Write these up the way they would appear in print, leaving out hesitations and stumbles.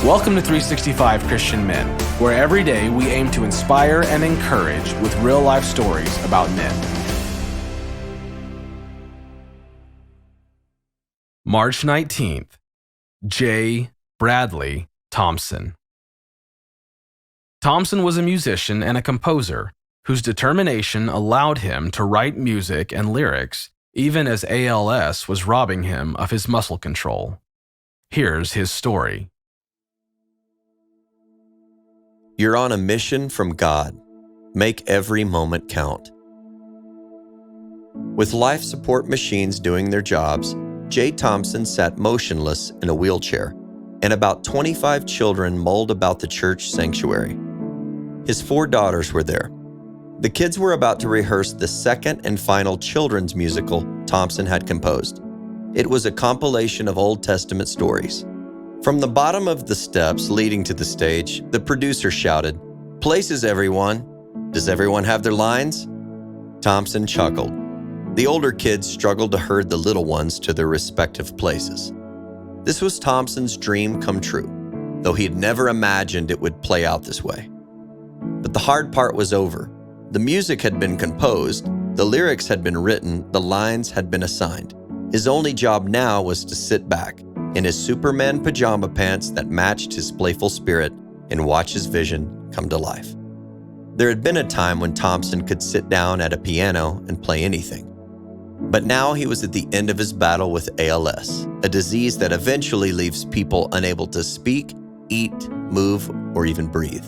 Welcome to 365 Christian Men, where every day we aim to inspire and encourage with real-life stories about men. March 19th, J. Bradley Thompson. Thompson was a musician and a composer whose determination allowed him to write music and lyrics even as ALS was robbing him of his muscle control. Here's his story. You're on a mission from God. Make every moment count. With life support machines doing their jobs, J. Thompson sat motionless in a wheelchair, and about 25 children mulled about the church sanctuary. His 4 daughters were there. The kids were about to rehearse the second and final children's musical Thompson had composed. It was a compilation of Old Testament stories. From the bottom of the steps leading to the stage, the producer shouted, "Places, everyone. Does everyone have their lines?" Thompson chuckled. The older kids struggled to herd the little ones to their respective places. This was Thompson's dream come true, though he had never imagined it would play out this way. But the hard part was over. The music had been composed, the lyrics had been written, the lines had been assigned. His only job now was to sit back in his Superman pajama pants that matched his playful spirit and watch his vision come to life. There had been a time when Thompson could sit down at a piano and play anything. But now he was at the end of his battle with ALS, a disease that eventually leaves people unable to speak, eat, move, or even breathe.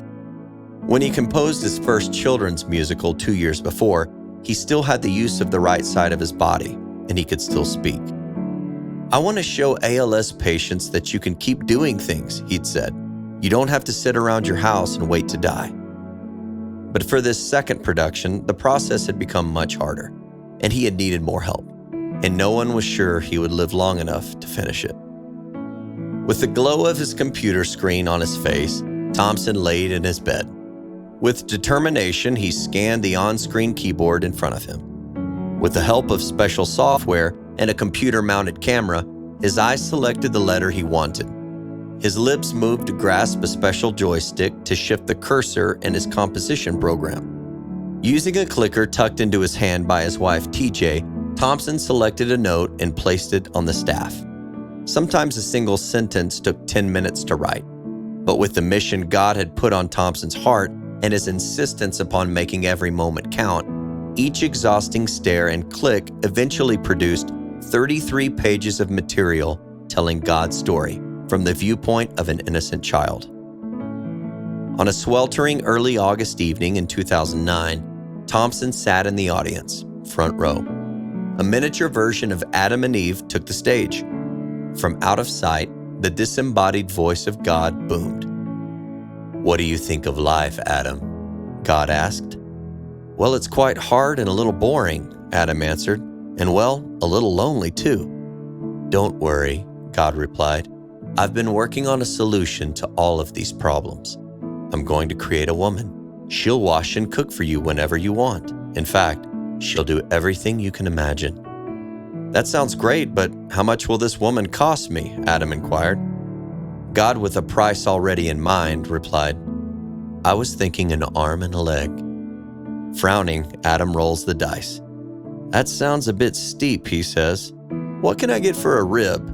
When he composed his first children's musical 2 years before, he still had the use of the right side of his body, and he could still speak. "I want to show ALS patients that you can keep doing things," he'd said. "You don't have to sit around your house and wait to die." But for this second production, the process had become much harder, and he had needed more help, and no one was sure he would live long enough to finish it. With the glow of his computer screen on his face, Thompson laid in his bed. With determination, he scanned the on-screen keyboard in front of him. With the help of special software and a computer-mounted camera, his eyes selected the letter he wanted. His lips moved to grasp a special joystick to shift the cursor in his composition program. Using a clicker tucked into his hand by his wife, TJ, Thompson selected a note and placed it on the staff. Sometimes a single sentence took 10 minutes to write. But with the mission God had put on Thompson's heart and his insistence upon making every moment count, each exhausting stare and click eventually produced 33 pages of material telling God's story from the viewpoint of an innocent child. On a sweltering early August evening in 2009, Thompson sat in the audience, front row. A miniature version of Adam and Eve took the stage. From out of sight, the disembodied voice of God boomed. "What do you think of life, Adam?" God asked. "Well, it's quite hard and a little boring," Adam answered, "and well, a little lonely too." "Don't worry," God replied. "I've been working on a solution to all of these problems. I'm going to create a woman. She'll wash and cook for you whenever you want. In fact, she'll do everything you can imagine." "That sounds great, but how much will this woman cost me?" Adam inquired. God, with a price already in mind, replied, "I was thinking an arm and a leg." Frowning, Adam rolls the dice. "That sounds a bit steep," he says. "What can I get for a rib?"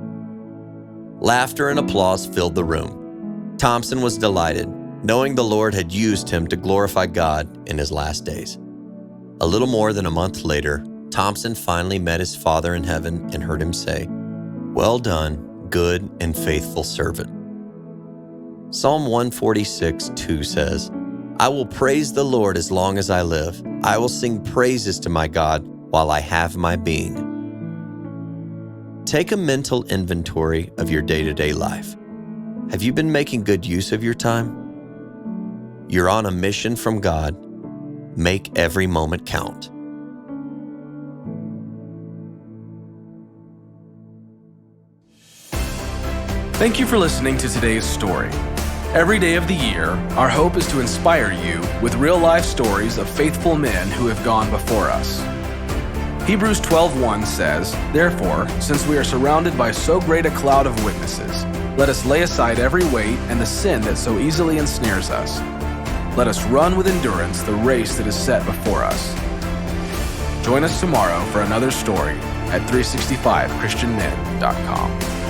Laughter and applause filled the room. Thompson was delighted, knowing the Lord had used him to glorify God in his last days. A little more than a month later, Thompson finally met his Father in heaven and heard him say, "Well done, good and faithful servant." Psalm 146:2 says, "I will praise the Lord as long as I live. I will sing praises to my God while I have my being." Take a mental inventory of your day-to-day life. Have you been making good use of your time? You're on a mission from God. Make every moment count. Thank you for listening to today's story. Every day of the year, our hope is to inspire you with real-life stories of faithful men who have gone before us. Hebrews 12:1 says, "Therefore, since we are surrounded by so great a cloud of witnesses, Let us lay aside every weight and the sin that so easily ensnares us. Let us run with endurance the race that is set before us. Join us tomorrow for another story at 365christianmen.com.